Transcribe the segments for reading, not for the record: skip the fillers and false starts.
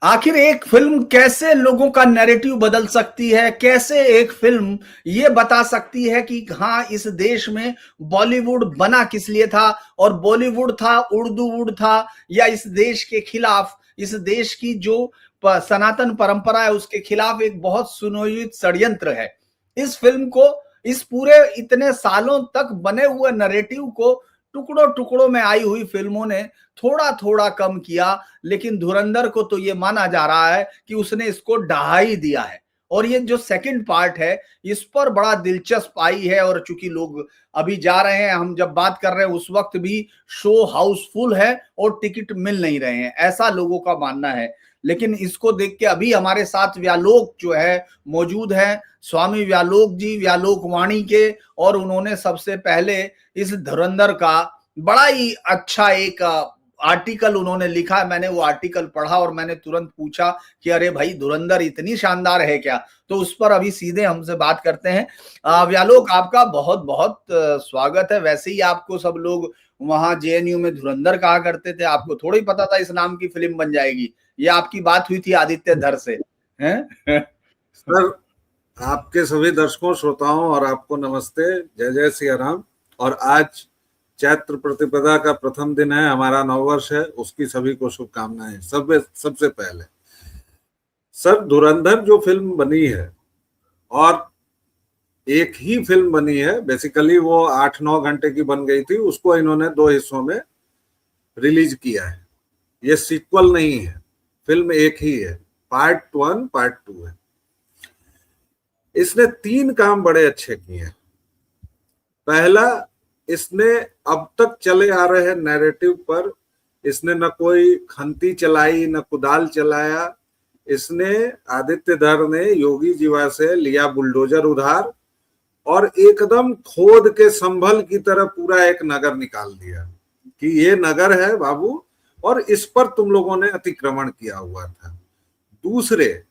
आखिर एक फिल्म कैसे लोगों का नैरेटिव बदल सकती है, कैसे एक फिल्म ये बता सकती है कि हाँ, इस देश में बॉलीवुड बना किस लिए था, और बॉलीवुड था, उर्दूवुड था, या इस देश के खिलाफ, इस देश की जो सनातन परंपरा है उसके खिलाफ एक बहुत सुनियोजित षड्यंत्र है। इस फिल्म को, इस पूरे इतने सालों तक बने हुए नैरेटिव को टुकड़ों टुकड़ों में आई हुई फिल्मों ने थोड़ा थोड़ा कम किया, लेकिन धुरंधर को तो ये माना जा रहा है कि उसने इसको ढहा ही दिया है। और ये जो सेकंड पार्ट है, इस पर बड़ा दिलचस्प आई है, और चूंकि लोग अभी जा रहे हैं, हम जब बात कर रहे हैं उस वक्त भी शो हाउसफुल है और टिकट मिल नहीं रहे हैं, ऐसा लोगों का मानना है। लेकिन इसको देख के अभी हमारे साथ व्यालोक जो है मौजूद है, स्वामी व्यालोक जी, व्यालोक वाणी के, और उन्होंने सबसे पहले इस धुरंधर का बड़ा ही अच्छा एक आर्टिकल उन्होंने लिखा। मैंने वो आर्टिकल पढ़ा और मैंने तुरंत पूछा कि अरे भाई, धुरंधर इतनी शानदार है क्या? तो उस पर अभी सीधे हमसे बात करते हैं। व्यालोक, आपका बहुत बहुत स्वागत है। वैसे ही आपको सब लोग वहां जेएनयू में धुरंधर कहा करते थे, आपको थोड़ा ही पता था इस नाम की फिल्म बन जाएगी। ये आपकी बात हुई थी आदित्य धर से, हैं? सर, आपके सभी दर्शकों, श्रोताओं और आपको नमस्ते, जय जय सिया राम। और आज चैत्र प्रतिपदा का प्रथम दिन है, हमारा नववर्ष है, उसकी सभी को शुभकामनाएं। सबसे पहले सर, धुरंधर जो फिल्म बनी है, और एक ही फिल्म बनी है, बेसिकली वो 8-9 घंटे की बन गई थी, उसको इन्होंने 2 हिस्सों में रिलीज किया है। ये सीक्वल नहीं है, फिल्म एक ही है, पार्ट 1 पार्ट 2 है। इसने 3 काम बड़े अच्छे किए हैं। पहला, इसने अब तक चले आ रहे नैरेटिव पर इसने न कोई खंती चलाई, न कुदाल चलाया। इसने, आदित्य धर ने योगी जीवा से लिया बुलडोजर उधार और एकदम खोद के संभल की तरह पूरा एक नगर निकाल दिया कि ये नगर है बाबू, और इस पर तुम लोगों ने अतिक्रमण किया हुआ था। दूसरे,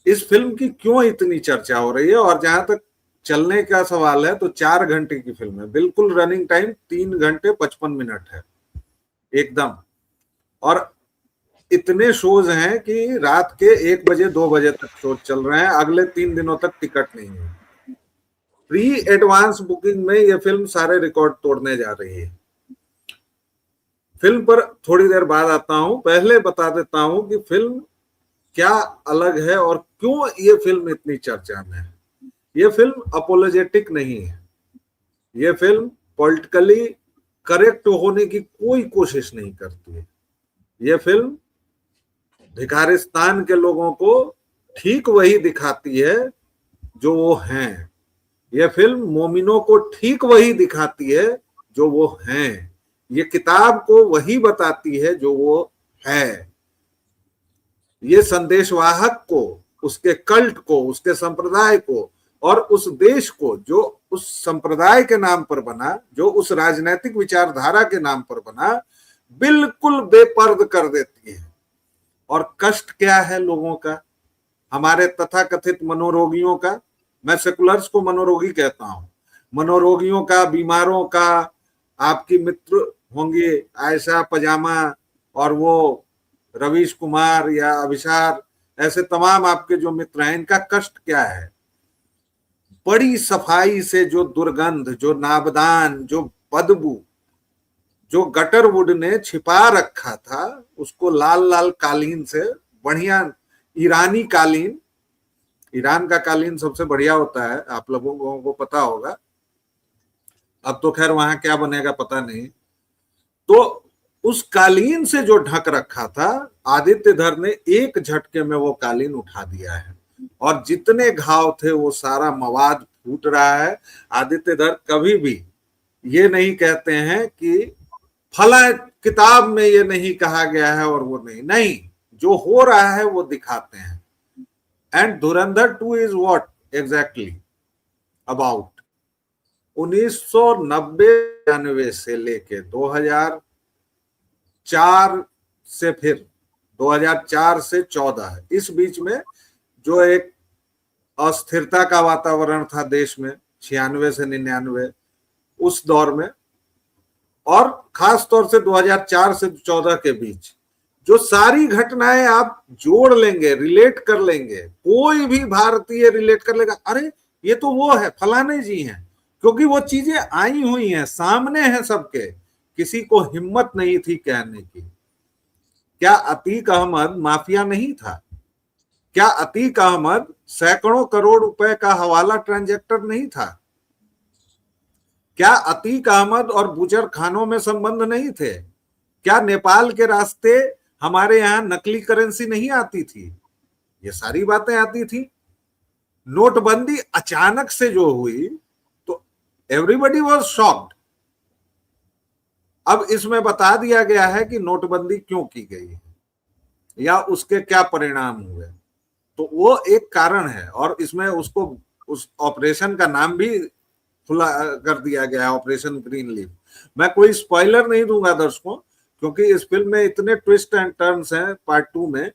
इस फिल्म की क्यों इतनी चर्चा हो रही है, और जहां तक चलने का सवाल है तो 4 घंटे की फिल्म है, बिल्कुल रनिंग टाइम 3 घंटे 55 मिनट है एकदम। और इतने शोज हैं कि रात के 1 बजे 2 बजे तक शोज चल रहे हैं, अगले 3 दिनों तक टिकट नहीं है। प्री एडवांस बुकिंग में यह फिल्म सारे रिकॉर्ड तोड़ने जा रही है। फिल्म पर थोड़ी देर बाद आता हूं, पहले बता देता हूं कि फिल्म क्या अलग है और क्यों ये फिल्म इतनी चर्चा में है। ये फिल्म अपोलोजेटिक नहीं है, ये फिल्म पॉलिटिकली करेक्ट होने की कोई कोशिश नहीं करती है। ये फिल्म भिखारिस्तान के लोगों को ठीक वही दिखाती है जो वो हैं। ये फिल्म मोमिनों को ठीक वही दिखाती है जो वो हैं। ये किताब को वही बताती है जो वो है। ये संदेशवाहक को, उसके कल्ट को, उसके संप्रदाय को और उस देश को जो उस संप्रदाय के नाम पर बना, जो उस राजनीतिक विचारधारा के नाम पर बना, बिल्कुल बेपर्द कर देती है। और कष्ट क्या है लोगों का, हमारे तथाकथित मनोरोगियों का। मैं सेकुलर्स को मनोरोगी कहता हूं। मनोरोगियों का, बीमारों का, आपकी मित्र होंगे आयशा पजामा और वो रवीश कुमार या अभिसार, ऐसे तमाम आपके जो मित्र हैं, इनका कष्ट क्या है। बड़ी सफाई से जो दुर्गंध, जो नाबदान, जो बदबू, जो गटर वुड ने छिपा रखा था, उसको लाल लाल कालीन से, बढ़िया ईरानी कालीन, ईरान का कालीन सबसे बढ़िया होता है, आप लोगों को पता होगा। अब तो खैर वहां क्या बनेगा पता नहीं। तो उस कालीन से जो ढक रखा था, आदित्य धर ने एक झटके में वो कालीन उठा दिया है, और जितने घाव थे वो सारा मवाद फूट रहा है। आदित्य धर कभी भी ये नहीं कहते हैं कि फला किताब में ये नहीं कहा गया है और वो नहीं, जो हो रहा है वो दिखाते हैं। And Dhurandhar 2 is what exactly about 1990 से लेके 2004 से फिर 2004 से 14, इस बीच में जो एक अस्थिरता का वातावरण था देश में 96 से 99, उस दौर में, और खास तौर से 2004 से 14 के बीच जो सारी घटनाएं आप जोड़ लेंगे, रिलेट कर लेंगे, कोई भी भारतीय रिलेट कर लेगा, अरे ये तो वो है, फलाने जी हैं, क्योंकि वो चीजें आई हुई हैं, सामने हैं सबके, किसी को हिम्मत नहीं थी कहने की। क्या अतीक अहमद माफिया नहीं था? क्या अतीक अहमद सैकड़ों करोड़ रुपए का हवाला ट्रांजैक्टर नहीं था? क्या अतीक अहमद और बुजर खानों में संबंध नहीं थे? क्या नेपाल के रास्ते हमारे यहां नकली करेंसी नहीं आती थी? ये सारी बातें आती थी। नोटबंदी अचानक से जो हुई तो एवरीबडी वाज शॉक्ड। अब इसमें बता दिया गया है कि नोटबंदी क्यों की गई है या उसके क्या परिणाम हुए, तो वो एक कारण है। और इसमें उसको उस ऑपरेशन का नाम भी खुला कर दिया गया है, ऑपरेशन ग्रीन लीफ। मैं कोई स्पॉइलर नहीं दूंगा दर्शकों, क्योंकि इस फिल्म में इतने ट्विस्ट एंड टर्न्स हैं पार्ट 2 में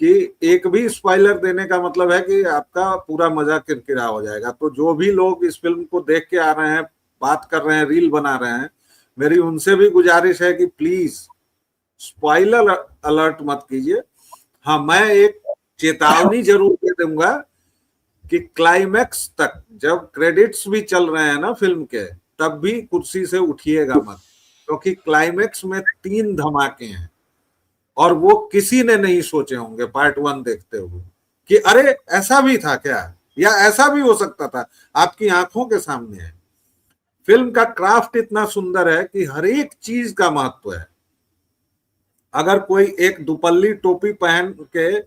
कि एक भी स्पॉइलर देने का मतलब है कि आपका पूरा मजा किरकिरा हो जाएगा। तो जो भी लोग इस फिल्म को देख के आ रहे हैं, बात कर रहे हैं, रील बना रहे हैं, मेरी उनसे भी गुजारिश है कि प्लीज स्पॉइलर अलर्ट मत कीजिए। हाँ, मैं एक चेतावनी जरूर दे दूंगा कि क्लाइमैक्स तक जब क्रेडिट्स भी चल रहे हैं ना फिल्म के, तब भी कुर्सी से उठिएगा मत, क्योंकि क्लाइमैक्स में 3 धमाके हैं और वो किसी ने नहीं सोचे होंगे पार्ट 1 देखते हुए कि अरे ऐसा भी था क्या, या ऐसा भी हो सकता था। आपकी आंखों के सामने है। फिल्म का क्राफ्ट इतना सुंदर है कि हर एक चीज का महत्व है। अगर कोई एक दुपल्ली टोपी पहन के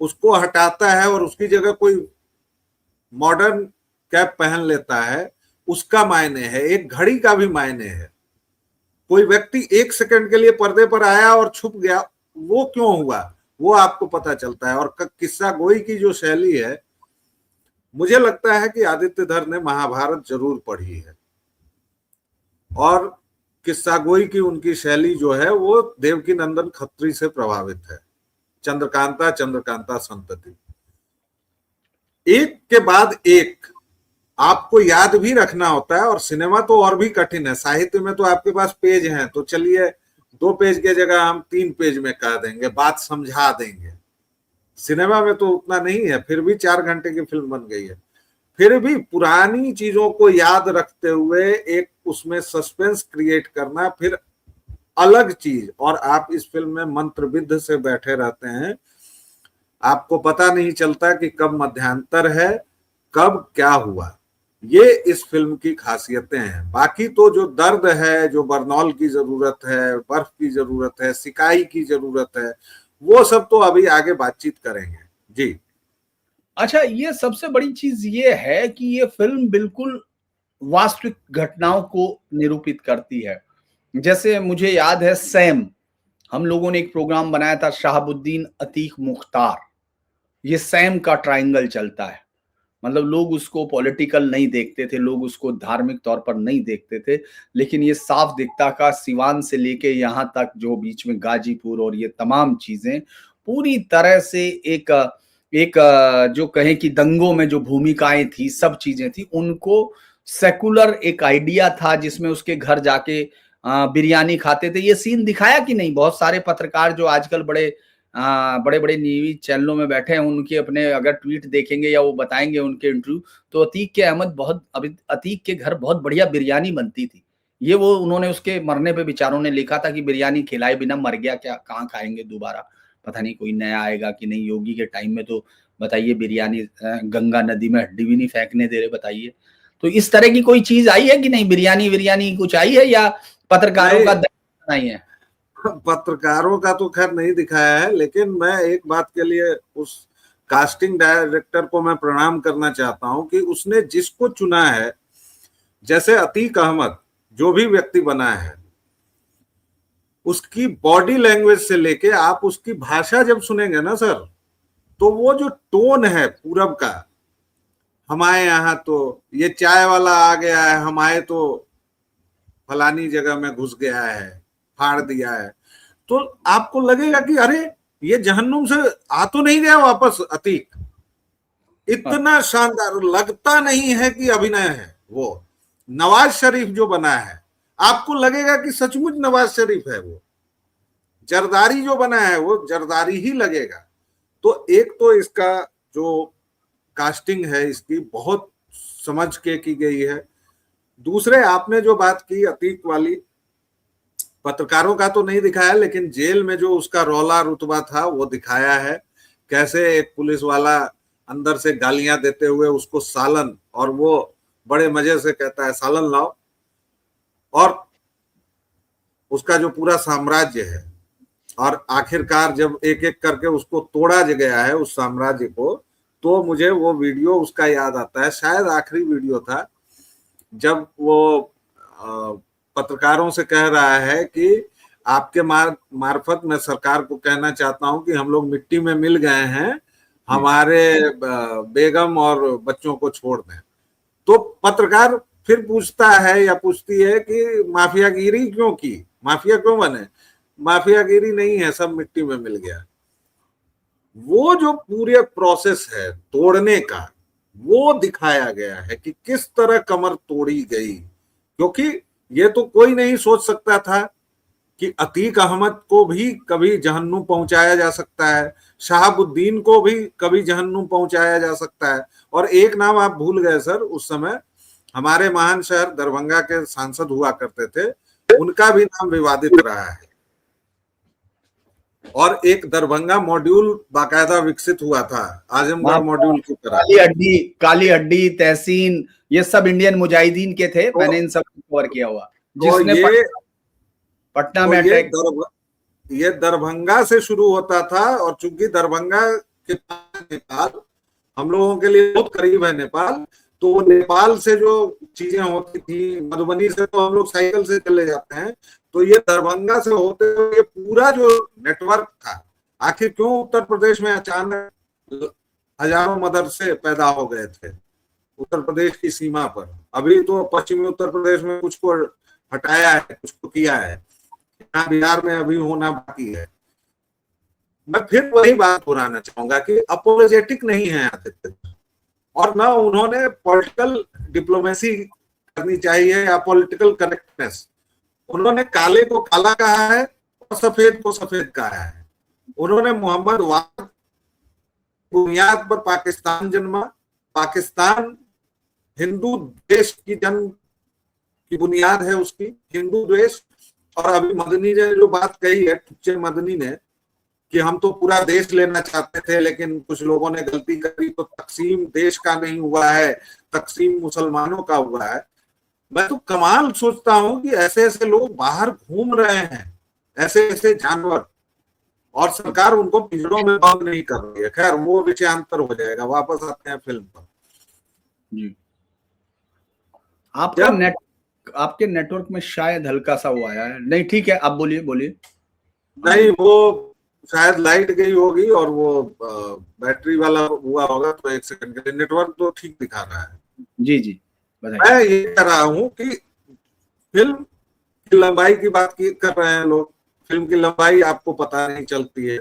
उसको हटाता है और उसकी जगह कोई मॉडर्न कैप पहन लेता है, उसका मायने है। एक घड़ी का भी मायने है। कोई व्यक्ति 1 सेकंड के लिए पर्दे पर आया और छुप गया, वो क्यों हुआ, वो आपको पता चलता है। और किस्सा गोई की जो शैली है, मुझे लगता है कि आदित्य धर ने महाभारत जरूर पढ़ी है, और किस्सा गोई की उनकी शैली जो है वो देवकी नंदन खत्री से प्रभावित है। चंद्रकांता चंद्रकांता संतति, एक के बाद एक आपको याद भी रखना होता है। और सिनेमा तो और भी कठिन है। साहित्य में तो आपके पास पेज हैं, तो चलिए 2 पेज की जगह हम 3 पेज में कह देंगे, बात समझा देंगे। सिनेमा में तो उतना नहीं है, फिर भी 4 घंटे की फिल्म बन गई है। फिर भी पुरानी चीजों को याद रखते हुए एक उसमें सस्पेंस क्रिएट करना फिर अलग चीज। और आप इस फिल्म में मंत्रविद्ध से बैठे रहते हैं, आपको पता नहीं चलता कि कब मध्यांतर है, कब क्या हुआ। ये इस फिल्म की खासियतें हैं। बाकी तो जो दर्द है, जो बर्नौल की जरूरत है, बर्फ की जरूरत है, सिकाई की जरूरत है, वो सब तो अभी आगे बातचीत करेंगे जी। अच्छा, ये सबसे बड़ी चीज ये है कि ये फिल्म बिल्कुल वास्तविक घटनाओं को निरूपित करती है। जैसे मुझे याद है सैम, हम लोगों ने एक प्रोग्राम बनाया था शहाबुद्दीन अतीक मुख्तार। ये सैम का ट्रायंगल चलता है। मतलब लोग उसको पॉलिटिकल नहीं देखते थे, लोग उसको धार्मिक तौर पर नहीं देखते थे, लेकिन ये साफ दिखता का सिवान से लेके यहाँ तक जो बीच में गाजीपुर और ये तमाम चीजें पूरी तरह से एक एक जो कहें कि दंगों में जो भूमिकाएं थी, सब चीजें थी, उनको सेकुलर एक आइडिया था जिसमें उसके घर जाके बिरयानी खाते थे। ये सीन दिखाया कि नहीं? बहुत सारे पत्रकार जो आजकल बड़े बड़े बड़े न्यूज चैनलों में बैठे हैं, उनके अपने अगर ट्वीट देखेंगे या वो बताएंगे उनके इंटरव्यू, तो अतीक के घर बहुत बढ़िया बिरयानी बनती थी। ये वो उन्होंने उसके मरने पे बेचारों ने लिखा था कि बिरयानी खिलाए बिना मर गया, क्या कहाँ खाएंगे दोबारा, पता नहीं कोई नया आएगा कि नहीं। योगी के टाइम में तो बताइए बिरयानी गंगा नदी में हड्डी भी नहीं फेंकने दे रहे, बताइए। तो इस तरह की कोई चीज आई है कि नहीं? बिरयानी कुछ आई है या पत्रकारों का नहीं है? पत्रकारों का तो खैर नहीं दिखाया है, लेकिन मैं एक बात के लिए उस कास्टिंग डायरेक्टर को मैं प्रणाम करना चाहता हूं कि उसने जिसको चुना है, जैसे अतीक अहमद जो भी व्यक्ति बना है, उसकी बॉडी लैंग्वेज से लेके आप उसकी भाषा जब सुनेंगे ना सर, तो वो जो टोन है पूरब का, हमारे यहाँ तो ये चाय वाला आ गया है, हमारे तो फलानी जगह में घुस गया है, फाड़ दिया है, तो आपको लगेगा कि अरे ये जहन्नुम से आ तो नहीं गया वापस अतीक। इतना शानदार लगता नहीं है कि अभिनय है। वो नवाज शरीफ जो बना है, आपको लगेगा कि सचमुच नवाज शरीफ है वो। जरदारी जो बना है वो जरदारी ही लगेगा। तो एक तो इसका जो कास्टिंग है इसकी बहुत समझ के की गई है। दूसरे आपने जो बात की अतीक वाली, पत्रकारों का तो नहीं दिखाया, लेकिन जेल में जो उसका रौला रुतबा था वो दिखाया है। कैसे एक पुलिस वाला अंदर से गालियां देते हुए उसको सालन, और वो बड़े मजे से कहता है सालन लाओ, और उसका जो पूरा साम्राज्य है, और आखिरकार जब एक एक करके उसको तोड़ा गया है उस साम्राज्य को, तो मुझे वो वीडियो उसका याद आता है। शायद आखिरी वीडियो था जब वो पत्रकारों से कह रहा है कि आपके मार्फत मैं सरकार को कहना चाहता हूं कि हम लोग मिट्टी में मिल गए हैं, हमारे बेगम और बच्चों को छोड़ दें। तो पत्रकार फिर पूछता है या पूछती है कि माफियागिरी क्यों की, माफिया क्यों बने? माफियागिरी नहीं है, सब मिट्टी में मिल गया। वो जो पूरे प्रोसेस है तोड़ने का, वो दिखाया गया है कि किस तरह कमर तोड़ी गई। क्योंकि ये तो कोई नहीं सोच सकता था कि अतीक अहमद को भी कभी जहन्नुम पहुंचाया जा सकता है, शहाबुद्दीन को भी कभी जहन्नुम पहुंचाया जा सकता है। और एक नाम आप भूल गए सर, उस समय हमारे महान शहर दरभंगा के सांसद हुआ करते थे, उनका भी नाम विवादित रहा है। और एक दरभंगा मॉड्यूल बाकायदा विकसित हुआ था आजमगढ़ मॉड्यूल की तरह। काली हड्डी तहसीन, ये सब इंडियन मुजाहिदीन के थे। तो मैंने इन सब कवर किया हुआ, जिसने तो पटना में अटैक, ये दरभंगा से शुरू होता था। और चूंकि दरभंगा के नेपाल हम लोगों के लिए बहुत करीब है नेपाल, तो वो नेपाल से जो चीजें होती थी, मधुबनी से तो हम लोग साइकिल से चले जाते हैं, तो ये दरभंगा से होते हुए ये पूरा जो नेटवर्क था, आखिर क्यों उत्तर प्रदेश में अचानक हजारों मदरसे पैदा हो गए थे उत्तर प्रदेश की सीमा पर? अभी तो पश्चिमी उत्तर प्रदेश में कुछ को हटाया है, कुछ को किया है, यहाँ बिहार में अभी होना बाकी है। मैं फिर वही बात दोहराना चाहूंगा कि अपोलोजेटिक नहीं है आदित्य, और ना उन्होंने पॉलिटिकल डिप्लोमेसी करनी चाहिए या पॉलिटिकल करेक्टनेस। उन्होंने काले को काला कहा है और सफेद को सफेद कहा है। उन्होंने मोहम्मद वाद बुनियाद पर पाकिस्तान जन्मा, पाकिस्तान हिंदू देश की जन्म की बुनियाद है उसकी, हिंदू देश। और अभी मदनी ने जो बात कही है, टुच्चे मदनी ने, कि हम तो पूरा देश लेना चाहते थे लेकिन कुछ लोगों ने गलती करी, तो तकसीम देश का नहीं हुआ है, तकसीम मुसलमानों का हुआ है। मैं तो कमाल सोचता हूं कि ऐसे ऐसे लोग बाहर घूम रहे हैं, ऐसे ऐसे जानवर, और सरकार उनको पिंजरों में बंद नहीं कर रही है। खैर वो विषयांतर हो जाएगा, वापस आते हैं फिल्म पर। जी, आपके नेटवर्क में शायद हल्का सा वो आया है। नहीं ठीक है, आप बोलिए बोलिए। नहीं, वो शायद लाइट गई होगी और वो बैटरी वाला हुआ होगा, तो एक सेकंड के लिए। नेटवर्क तो ठीक दिखा रहा है। जी जी, मैं ये कह रहा हूं कि फिल्म की लंबाई की बात कर रहे हैं लोग। फिल्म की लंबाई आपको पता नहीं चलती है।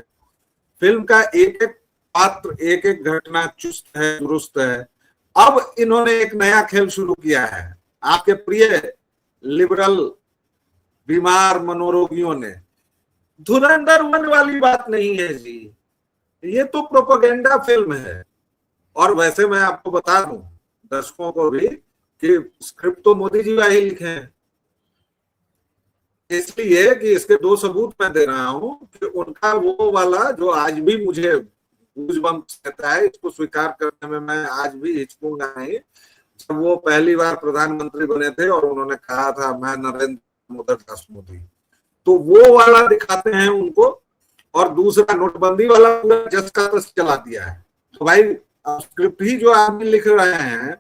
फिल्म का एक एक पात्र, एक एक घटना चुस्त है, दुरुस्त है। अब इन्होंने एक नया खेल शुरू किया है आपके प्रिय लिबरल बीमार मनोरोगियों ने। धुरंधर 1 वाली बात नहीं है जी, ये तो प्रोपेगेंडा फिल्म है। और वैसे मैं आपको बता दूं दर्शकों को भी कि स्क्रिप्ट तो मोदी जी वही लिखे हैं, इसलिए कि इसके 2 सबूत मैं दे रहा हूं कि उनका वो वाला जो आज भी मुझे गूज़बम्प्स कहता है, इसको स्वीकार करने में मैं आज भी हिचकूंगा नहीं। जब वो पहली बार प्रधानमंत्री बने थे और उन्होंने कहा था मैं नरेंद्र दामोदर दास मोदी, तो वो वाला दिखाते हैं उनको। और दूसरा नोटबंदी वाला पूरा जस का तस चला दिया है। तो भाई स्क्रिप्ट ही जो आदमी लिख रहे हैं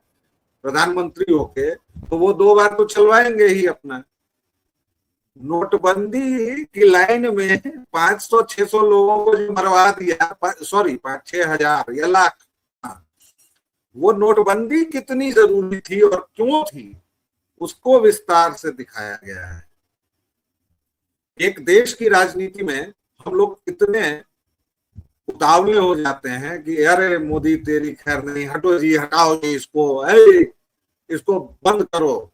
प्रधानमंत्री होके, तो वो 2 बार तो चलवाएंगे ही अपना। नोटबंदी की लाइन में 500-600 लोगों को जो मरवा दिया, सॉरी 5-6 हजार या लाख, वो नोटबंदी कितनी जरूरी थी और क्यों थी, उसको विस्तार से दिखाया गया है। एक देश की राजनीति में हम लोग इतने उतावले हो जाते हैं कि अरे मोदी तेरी खैर नहीं, हटो जी, हटाओ जी इसको, इसको बंद करो,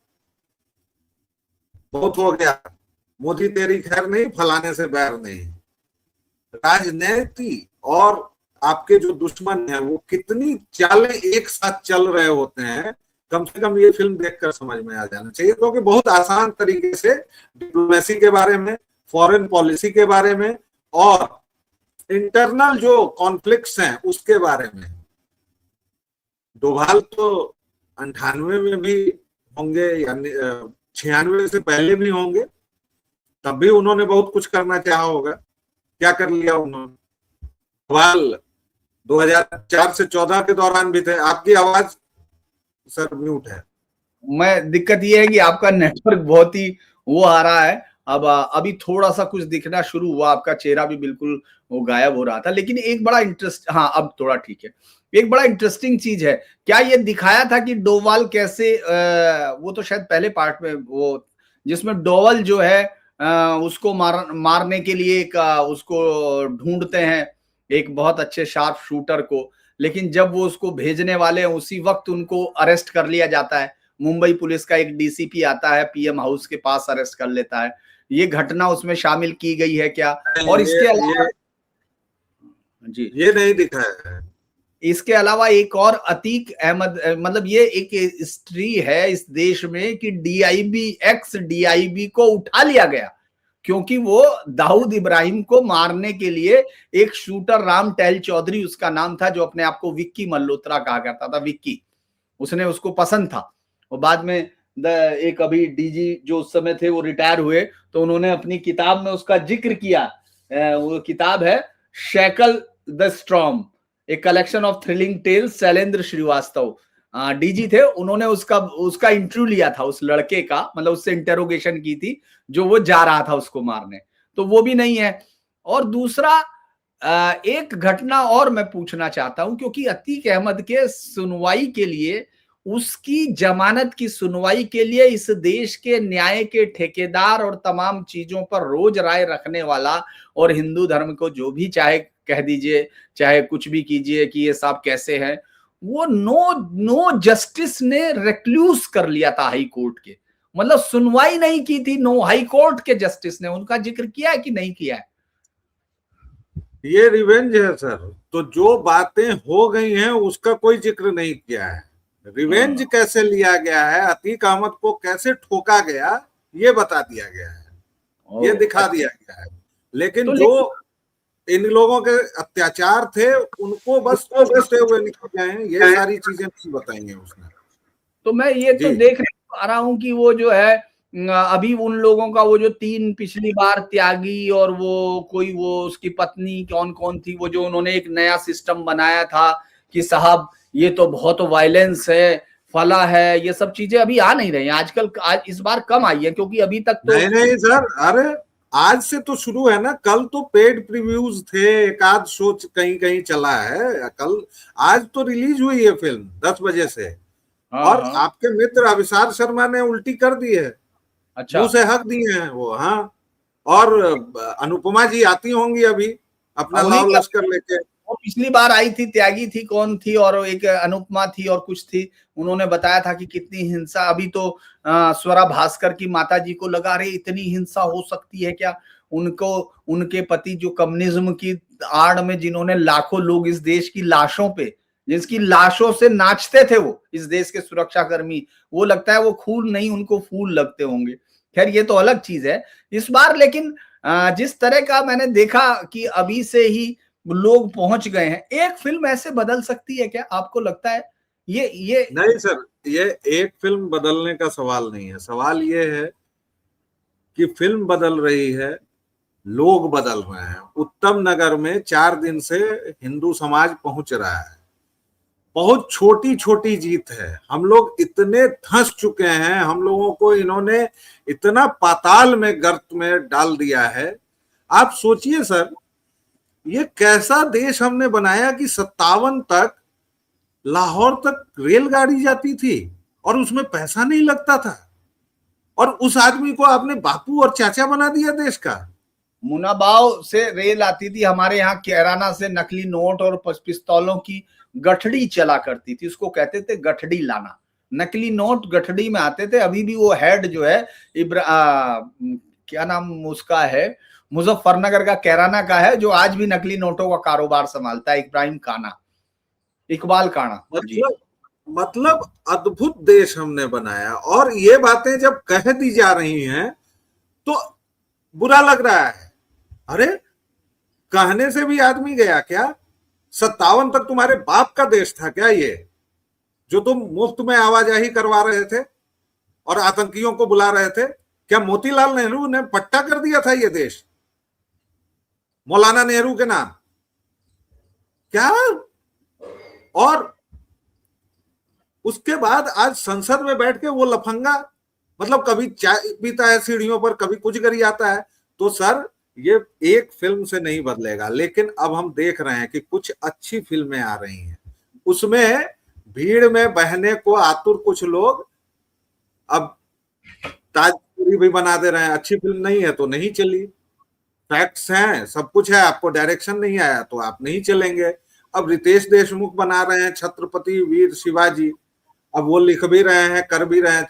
बहुत हो गया, मोदी तेरी खैर नहीं, फलाने से बैर नहीं। राजनीति और आपके जो दुश्मन है वो कितनी चालें एक साथ चल रहे होते हैं, कम से कम ये फिल्म देखकर समझ में आ जाना चाहिए। क्योंकि बहुत आसान तरीके से डिप्लोमेसी के बारे में, फॉरेन पॉलिसी के बारे में और इंटरनल जो कॉन्फ्लिक्ट्स हैं उसके बारे में। डोभाल तो 98 में भी होंगे या 96 से पहले भी होंगे, तब भी उन्होंने बहुत कुछ करना चाहा होगा। क्या कर लिया उन्होंने? डोभाल 2004 से 14 के दौरान भी थे। आपकी आवाज सर म्यूट है। मैं दिक्कत ये है कि आपका नेटवर्क बहुत ही वो आ रहा है। अब अभी थोड़ा सा कुछ दिखना शुरू हुआ, आपका चेहरा भी बिल्कुल वो गायब हो रहा था। लेकिन एक बड़ा इंटरेस्ट, हाँ अब थोड़ा ठीक है। एक बड़ा इंटरेस्टिंग चीज है, क्या ये दिखाया था कि डोभाल कैसे वो तो शायद पहले पार्ट में वो जिसमें डोभाल जो है उसको मारने के लिए एक उसको ढूंढते हैं, एक बहुत अच्छे शार्प शूटर को। लेकिन जब वो उसको भेजने वाले हैं उसी वक्त उनको अरेस्ट कर लिया जाता है। मुंबई पुलिस का एक डीसीपी आता है, पीएम हाउस के पास अरेस्ट कर लेता है। ये घटना उसमें शामिल की गई है क्या? और इसके अलावा जी ये नहीं दिखाया है। इसके अलावा एक और अतीक अहमद, मतलब ये एक हिस्ट्री है इस देश में कि डीआईबी एक्स डीआईबी को उठा लिया गया क्योंकि वो दाऊद इब्राहिम को मारने के लिए एक शूटर, राम टहल चौधरी उसका नाम था, जो अपने आप को विक्की मल्होत्रा कहा करता था, विक्की, उसने उसको पसंद था। और बाद में एक अभी डीजी जो उस समय थे वो रिटायर हुए, तो उन्होंने अपनी किताब में उसका जिक्र किया। वो किताब है shackle the storm, a collection of thrilling tales. Shailendra Srivastava DG थे, उन्होंने उसका इंटरव्यू लिया था उस लड़के का, मतलब उससे इंटेरोगेशन की थी जो वो जा रहा था उसको मारने। तो वो भी नहीं है। और दूसरा एक घटना और मैं पूछना चाहता हूं, क्योंकि अतीक अहमद के सुनवाई के लिए, उसकी जमानत की सुनवाई के लिए इस देश के न्याय के ठेकेदार और तमाम चीजों पर रोज राय रखने वाला, और हिंदू धर्म को जो भी चाहे कह दीजिए, चाहे कुछ भी कीजिए कि ये सब कैसे हैं, वो नो जस्टिस ने रिक्लूस कर लिया था हाई कोर्ट के, मतलब सुनवाई नहीं की थी। नो हाई कोर्ट के जस्टिस ने उनका जिक्र किया है कि नहीं किया है? ये रिवेंज है सर। तो जो बातें हो गई हैं उसका कोई जिक्र नहीं किया है। रिवेंज कैसे लिया गया है, अतीक अहमद को कैसे ठोका गया, ये बता दिया गया है, ये दिखा दिया गया है। लेकिन तो जो इन लोगों के अत्याचार थे उनको बस छूते हुए निकल गए, ये सारी चीजें नहीं बताई हैं उसने। तो मैं ये तो देख आ रहा हूं कि वो जो है अभी उन लोगों का वो जो 3 पिछली बार त्यागी और वो कोई वो उसकी पत्नी कौन कौन थी, वो जो उन्होंने एक नया सिस्टम बनाया था कि साहब ये तो बहुत वायलेंस है, फला है, ये सब चीजें अभी आ नहीं रही हैं आजकल। आज इस बार कम आई है क्योंकि अभी तक तो नहीं सर, अरे आज से तो शुरू है ना। कल तो पेड प्रीव्यूज थे, एक आध शो कहीं कहीं चला है कल। आज तो रिलीज हुई है फिल्म 10 बजे से। और आपके मित्र अभिसार शर्मा ने उल्टी कर दी है, अच्छा, मुंह से हक दिए हैं वो। हाँ, और अनुपमा जी आती होंगी अभी अपना लाव लश्कर लेके। वो पिछली बार आई थी, त्यागी थी, कौन थी, और एक अनुपमा थी और कुछ थी। उन्होंने बताया था कि कितनी हिंसा। अभी तो स्वरा भास्कर की माता जी को लगा रही इतनी हिंसा हो सकती है क्या? उनको, उनके पति जो कम्युनिज्म की आड़ में जिन्होंने लाखों लोग इस देश की लाशों पे, जिसकी लाशों से नाचते थे वो इस देश के सुरक्षा कर्मी, वो लगता है वो खून नहीं उनको फूल लगते होंगे। खैर ये तो अलग चीज है इस बार। लेकिन जिस तरह का मैंने देखा कि अभी से ही लोग पहुंच गए हैं, एक फिल्म ऐसे बदल सकती है क्या, आपको लगता है? ये नहीं सर, ये एक फिल्म बदलने का सवाल नहीं है। सवाल ये है कि फिल्म बदल रही है, लोग बदल रहे हैं। उत्तम नगर में 4 दिन से हिंदू समाज पहुंच रहा है। बहुत छोटी छोटी जीत है। हम लोग इतने धंस चुके हैं, हम लोगों को इन्होंने इतना पाताल में, गर्त में डाल दिया है। आप सोचिए सर, ये कैसा देश हमने बनाया कि 57 तक लाहौर तक रेलगाड़ी जाती थी और उसमें पैसा नहीं लगता था, और उस आदमी को आपने बापू और चाचा बना दिया देश का। मुनाबाव से रेल आती थी हमारे यहाँ, कैराना से नकली नोट और पिस्तौलों की गठड़ी चला करती थी, उसको कहते थे गठड़ी लाना। नकली नोट गठड़ी में आते थे। अभी भी वो हेड जो है क्या नाम उसका है, मुजफ्फरनगर का कैराना का है, जो आज भी नकली नोटों का कारोबार संभालता है, इब्राहिम काना, इकबाल काना जी। मतलब अद्भुत देश हमने बनाया, और ये बातें जब कह दी जा रही हैं तो बुरा लग रहा है। अरे कहने से भी आदमी गया क्या? 57 तक तुम्हारे बाप का देश था क्या ये, जो तुम मुफ्त में आवाजाही करवा रहे थे और आतंकियों को बुला रहे थे? क्या मोतीलाल नेहरू ने पट्टा कर दिया था ये देश मौलाना नेहरू के नाम? क्या? और उसके बाद आज संसद में बैठ के वो लफंगा, मतलब कभी चाय पीता है सीढ़ियों पर, कभी कुछ करी आता है। तो सर ये एक फिल्म से नहीं बदलेगा, लेकिन अब हम देख रहे हैं कि कुछ अच्छी फिल्में आ रही हैं, उसमें भीड़ में बहने को आतुर कुछ लोग अब ताजपुरी भी बना दे रहे हैं। अच्छी फिल्म नहीं है तो नहीं चली, फैक्ट्स हैं, सब कुछ है, आपको डायरेक्शन नहीं आया तो आप नहीं चलेंगे। अब रितेश देशमुख बना रहे हैं छत्रपति वीर शिवाजी, अब वो लिख भी रहे हैं, कर भी रहे हैं।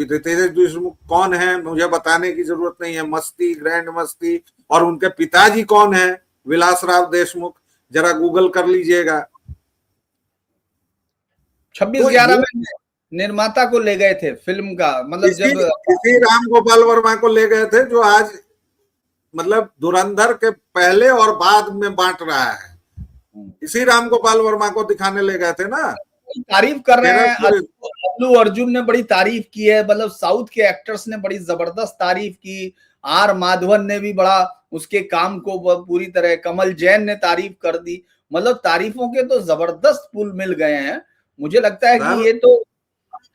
रितेश देशमुख कौन है मुझे बताने की जरूरत नहीं है, मस्ती, ग्रैंड मस्ती। और उनके पिताजी कौन है? विलासराव देशमुख, जरा गूगल कर लीजिएगा। 26/11 में निर्माता को ले गए थे फिल्म का, मतलब जब इसी राम गोपाल वर्मा को ले गए थे, जो आज मतलब धुरंधर के पहले और बाद में बांट रहा है। इसी राम गोपाल वर्मा को दिखाने ले गए थे ना। तारीफ कर रहे हैं, अल्लू अर्जुन ने बड़ी तारीफ की है, मतलब साउथ के एक्टर्स ने बड़ी जबरदस्त तारीफ की, आर माधवन ने भी बड़ा उसके काम को पूरी तरह, कमल जैन ने तारीफ कर दी, मतलब तारीफों के तो जबरदस्त पुल मिल गए हैं। मुझे लगता है कि ये तो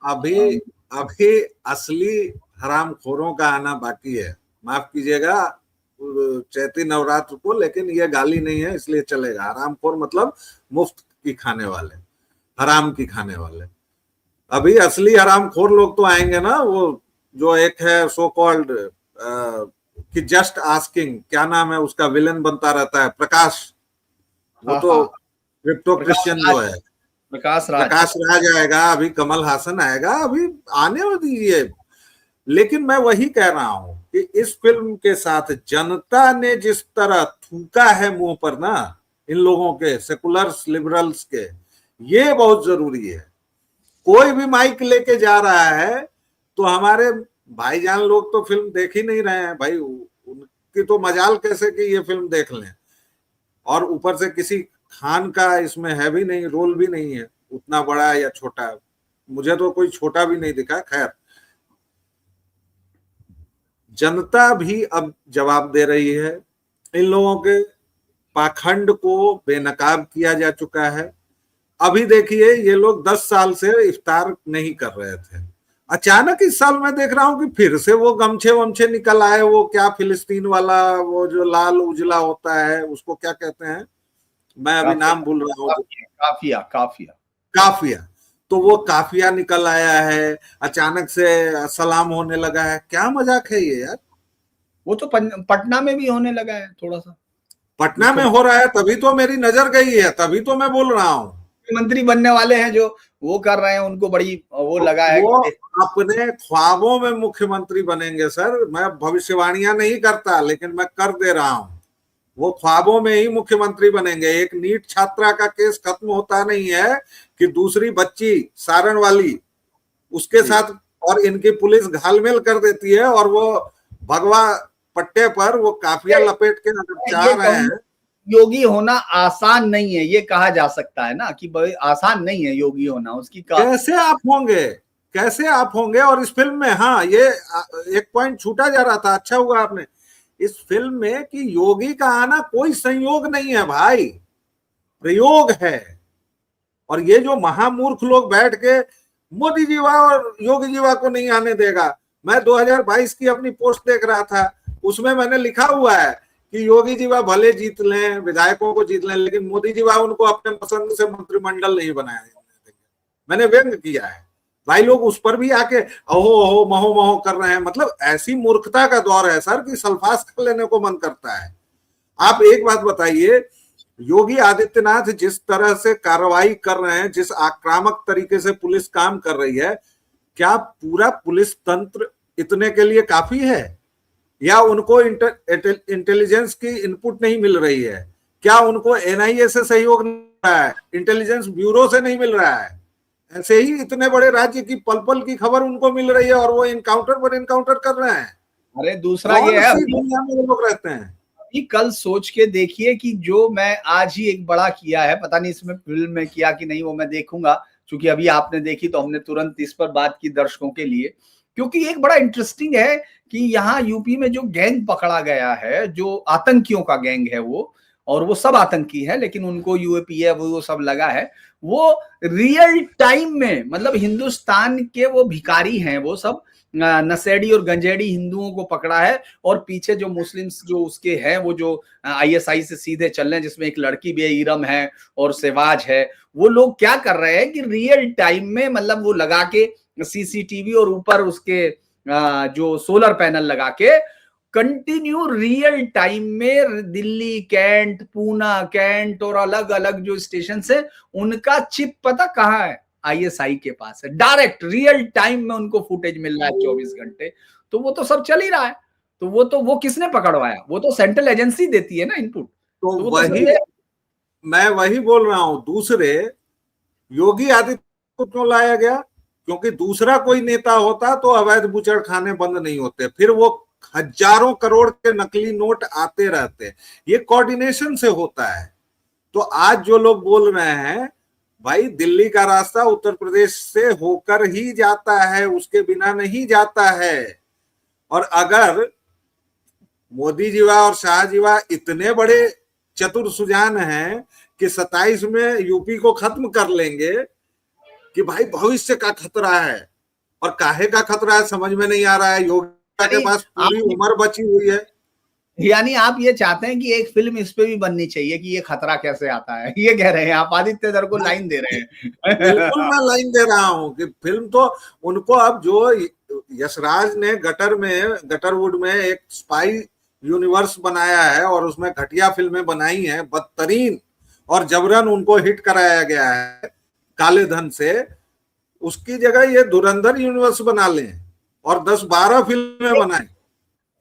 अभी असली हरामखोरों का आना बाकी है। माफ कीजिएगा चैती नवरात्र को, लेकिन ये गाली नहीं है इसलिए चलेगा। हरामखोर मतलब मुफ्त की खाने वाले, हराम की खाने वाले। अभी असली हरामखोर लोग तो आएंगे ना, वो जो एक है सो कॉल्ड कि जस्ट आस्किंग, क्या नाम है उसका, विलन बनता रहता है, प्रकाश, वो तो क्रिप्टो क्रिश्चियन जो है, प्रकाश राज आएगा, अभी कमल हासन आएगा, अभी आने दीजिए। लेकिन मैं वही कह रहा हूं कि इस फिल्म के साथ जनता ने जिस तरह थूका है मुंह पर ना, इन लोगों के, सेकुलर्स लिबरल्स के, ये बहुत जरूरी है। कोई भी माइक लेके जा रहा है तो हमारे भाईजान लोग तो फिल्म देख ही नहीं रहे हैं भाई, उनकी तो मजाल कैसे कि ये फिल्म देख लें। और ऊपर से किसी खान का इसमें है भी नहीं, रोल भी नहीं है उतना बड़ा या छोटा, मुझे तो कोई छोटा भी नहीं दिखा। खैर, जनता भी अब जवाब दे रही है। इन लोगों के पाखंड को बेनकाब किया जा चुका है। अभी देखिए, ये लोग 10 साल से इफ्तार नहीं कर रहे थे, अचानक इस साल मैं देख रहा हूं कि फिर से वो गमछे वमछे निकल आए। वो क्या फिलिस्तीन वाला, वो जो लाल उजला होता है, उसको क्या कहते हैं, मैं अभी नाम भूल रहा हूँ। काफिया। तो वो काफिया निकल आया है, अचानक से सलाम होने लगा है। क्या मजाक है ये यार? वो तो पटना में भी होने लगा है, थोड़ा सा पटना में हो रहा है, तभी तो मेरी नजर गई है, तभी तो मैं बोल रहा हूँ। मंत्री बनने वाले हैं जो वो कर रहे हैं, उनको बड़ी वो लगा है। वो अपने ख्वाबों में मुख्यमंत्री बनेंगे सर। मैं भविष्यवाणियां नहीं करता, लेकिन मैं कर दे रहा हूं, वो ख्वाबों में ही मुख्यमंत्री बनेंगे। एक नीट छात्रा का केस खत्म होता नहीं है कि दूसरी बच्ची सारण वाली, उसके साथ और इनकी पुलिस घालमेल कर देती है, और वो भगवा पट्टे पर वो काफिया लपेट के चाह रहे हैं। योगी होना आसान नहीं है, ये कहा जा सकता है ना कि आसान नहीं है योगी होना। उसकी कैसे आप होंगे? और इस फिल्म में, हाँ, ये एक पॉइंट छूटा जा रहा था, अच्छा हुआ आपने इस फिल्म में कि योगी का आना कोई संयोग नहीं है भाई, प्रयोग है। और ये जो महामूर्ख लोग बैठ के मोदी जीवा और योगी जीवा को नहीं आने देगा, मैं 2022 की अपनी पोस्ट देख रहा था, उसमें मैंने लिखा हुआ है कि योगी जीवा भले जीत लें, विधायकों को जीत लें, लेकिन मोदी जीवा उनको अपने पसंद से मंत्रिमंडल नहीं बनाया। मैंने व्यंग किया है भाई, लोग उस पर भी आके अहो अहो महो महो कर रहे हैं। मतलब ऐसी मूर्खता का दौर है सर कि सल्फास कर लेने को मन करता है। आप एक बात बताइए, योगी आदित्यनाथ जिस तरह से कार्रवाई कर रहे हैं, जिस आक्रामक तरीके से पुलिस काम कर रही है, क्या पूरा पुलिस तंत्र इतने के लिए काफी है? या उनको इंटेलिजेंस की इनपुट नहीं मिल रही है? क्या उनको एनआईए से सहयोग नहीं मिल रहा है, इंटेलिजेंस ब्यूरो से नहीं मिल रहा है? ऐसे ही इतने बड़े राज्य की पल पल की खबर उनको मिल रही है और वो इनकाउंटर पर इनकाउंटर कर रहे हैं। अरे दूसरा कौन ये है, सी दुनिया में वो लोग रहते हैं? अभी कल सोच के देखिए कि जो मैं आज ही एक बड़ा किया है, पता नहीं इसमें फिल्म में किया कि नहीं, वो मैं देखूंगा, क्योंकि अभी आपने देखी तो हमने तुरंत इस पर बात की दर्शकों के लिए, क्योंकि एक बड़ा इंटरेस्टिंग है कि यहाँ यूपी में जो गैंग पकड़ा गया है, जो आतंकियों का गैंग है वो, और वो सब आतंकी है लेकिन उनको यूएपीए वो सब लगा है, वो रियल टाइम में, मतलब हिंदुस्तान के वो भिखारी हैं, वो सब नशेड़ी और गंजेड़ी हिंदुओं को पकड़ा है, और पीछे जो मुस्लिम्स जो उसके हैं, वो जो आईएसआई से सीधे चल रहे हैं, जिसमें एक लड़की भी है, इरम है और सेवाज है, वो लोग क्या कर रहे हैं कि रियल टाइम में, मतलब वो लगा के सीसीटीवी और ऊपर उसके जो सोलर पैनल लगा के कंटिन्यू रियल टाइम में दिल्ली कैंट, पूना कैंट और अलग अलग जो स्टेशन है, उनका चिप पता कहाँ है? आईएसआई के पास है, डायरेक्ट रियल टाइम में उनको फुटेज मिल रहा है 24 घंटे। तो वो तो सब चल ही रहा है, तो वो किसने पकड़वाया? वो तो सेंट्रल एजेंसी देती है ना इनपुट, तो तो वो तो वही मैं वही बोल रहा हूं, दूसरे योगी आदित्यनाथ को क्यों लाया गया? क्योंकि दूसरा कोई नेता होता तो अवैध बुचड़खाने बंद नहीं होते, फिर वो हजारों करोड़ के नकली नोट आते रहते। ये कोऑर्डिनेशन से होता है। तो आज जो लोग बोल रहे हैं, भाई दिल्ली का रास्ता उत्तर प्रदेश से होकर ही जाता है, उसके बिना नहीं जाता है। और अगर मोदी जीवा और शाह जीवा इतने बड़े चतुर सुजान हैं कि 27 में यूपी को खत्म कर लेंगे, कि भाई भविष्य का खतरा है, और काहे का खतरा है समझ में नहीं आ रहा है। योगी के पास पूरी उम्र बची हुई है। यानी आप ये चाहते हैं कि एक फिल्म इस पे भी बननी चाहिए कि ये खतरा कैसे आता है, ये कह रहे हैं आप? आदित्य दर को लाइन दे रहे हैं। बिल्कुल मैं लाइन दे रहा हूं कि फिल्म तो उनको, अब जो यशराज ने गटरवुड में एक स्पाई यूनिवर्स बनाया है और उसमें घटिया फिल्में बनाई हैं बदतरीन, और जबरन उनको हिट कराया गया है काले धन से, उसकी जगह ये धुरंधर यूनिवर्स बना लें और 10-12 फिल्में बनाएं।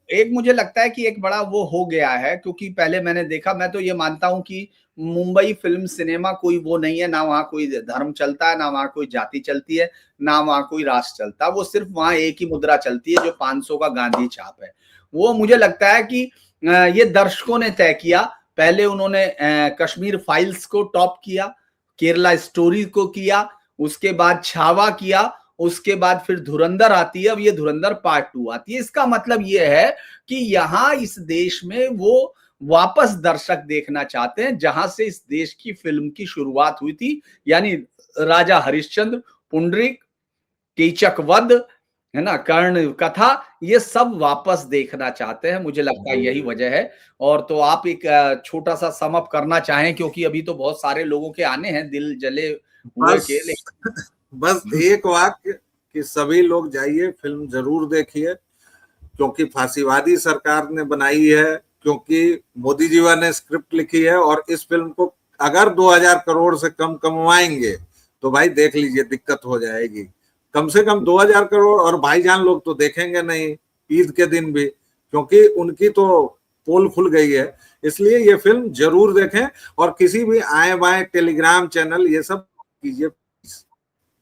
एक मुझे लगता है कि एक बड़ा वो हो गया है, क्योंकि पहले मैंने देखा, मैं तो ये मानता हूं कि मुंबई फिल्म सिनेमा कोई वो नहीं है, ना वहां कोई धर्म चलता है, ना वहां कोई जाति चलती है, ना वहां कोई राष्ट्र चलता है, वो सिर्फ वहां एक ही मुद्रा चलती है जो 500 का गांधी छाप है। वो मुझे लगता है कि ये दर्शकों ने तय किया। पहले उन्होंने कश्मीर फाइल्स को टॉप किया, केरला स्टोरी को किया, उसके बाद छावा किया, उसके बाद फिर धुरंधर आती है, अब ये धुरंधर पार्ट 2 आती है। इसका मतलब ये है कि यहाँ इस देश में वो वापस दर्शक देखना चाहते हैं जहां से इस देश की फिल्म की शुरुआत हुई थी, यानी राजा हरिश्चंद्र, पुंडरीक, कीचक वध, है ना, कर्ण कथा, ये सब वापस देखना चाहते हैं। मुझे लगता है यही वजह है। और तो आप एक छोटा सा सम अप करना चाहें, क्योंकि अभी तो बहुत सारे लोगों के आने हैं दिल जले हुए के, लेकिन बस एक वाक्य कि सभी लोग जाइए, फिल्म जरूर देखिए, क्योंकि फांसीवादी सरकार ने बनाई है, क्योंकि मोदी जी ने स्क्रिप्ट लिखी है, और इस फिल्म को अगर 2000 करोड़ से कम कमवाएंगे तो भाई देख लीजिए दिक्कत हो जाएगी। कम से कम 2000 करोड़, और भाईजान लोग तो देखेंगे नहीं ईद के दिन भी, क्योंकि उनकी तो पोल खुल गई है। इसलिए ये फिल्म जरूर देखें, और किसी भी आए बाएं टेलीग्राम चैनल ये सब कीजिए,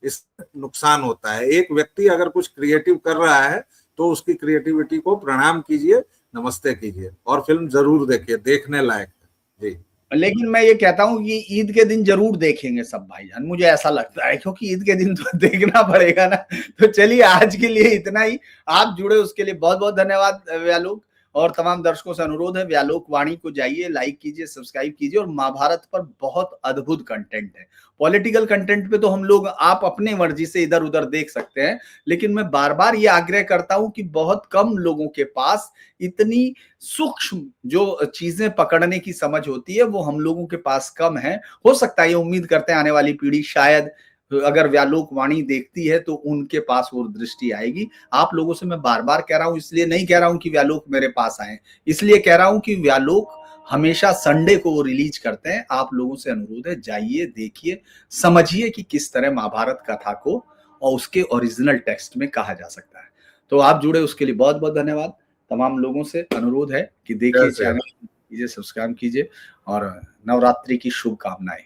इस नुकसान होता है। एक व्यक्ति अगर कुछ क्रिएटिव कर रहा है तो उसकी क्रिएटिविटी को प्रणाम कीजिए, नमस्ते कीजिए, और फिल्म जरूर देखिए, देखने लायक है जी। लेकिन मैं ये कहता हूँ कि ईद के दिन जरूर देखेंगे सब भाईजान, मुझे ऐसा लगता है, क्योंकि ईद के दिन तो देखना पड़ेगा ना। तो चलिए आज के लिए इतना ही। आप जुड़े उसके लिए बहुत बहुत धन्यवाद व्यालोक, और तमाम दर्शकों से अनुरोध है व्यालोक वाणी को जाइए, लाइक कीजिए, सब्सक्राइब कीजिए। और महाभारत पर बहुत अद्भुत कंटेंट है। पॉलिटिकल कंटेंट पे तो हम लोग आप अपने मर्जी से इधर उधर देख सकते हैं, लेकिन मैं बार बार ये आग्रह करता हूं कि बहुत कम लोगों के पास इतनी सूक्ष्म जो चीजें पकड़ने की समझ होती है, वो हम लोगों के पास कम है। हो सकता है, ये उम्मीद करते हैं आने वाली पीढ़ी शायद अगर व्यालोक वाणी देखती है तो उनके पास वो दृष्टि आएगी। आप लोगों से मैं बार बार कह रहा हूं, इसलिए नहीं कह रहा हूं कि व्यालोक मेरे पास आए, इसलिए कह रहा हूं कि व्यालोक हमेशा संडे को वो रिलीज करते हैं। आप लोगों से अनुरोध है, जाइए, देखिए, समझिए कि किस तरह महाभारत कथा को और उसके ओरिजिनल टेक्स्ट में कहा जा सकता है। तो आप जुड़े उसके लिए बहुत बहुत धन्यवाद। तमाम लोगों से अनुरोध है कि देखिए जय श्री चैनल, राम। कीजिए सब्सक्राइब कीजिए और नवरात्रि की शुभकामनाएं।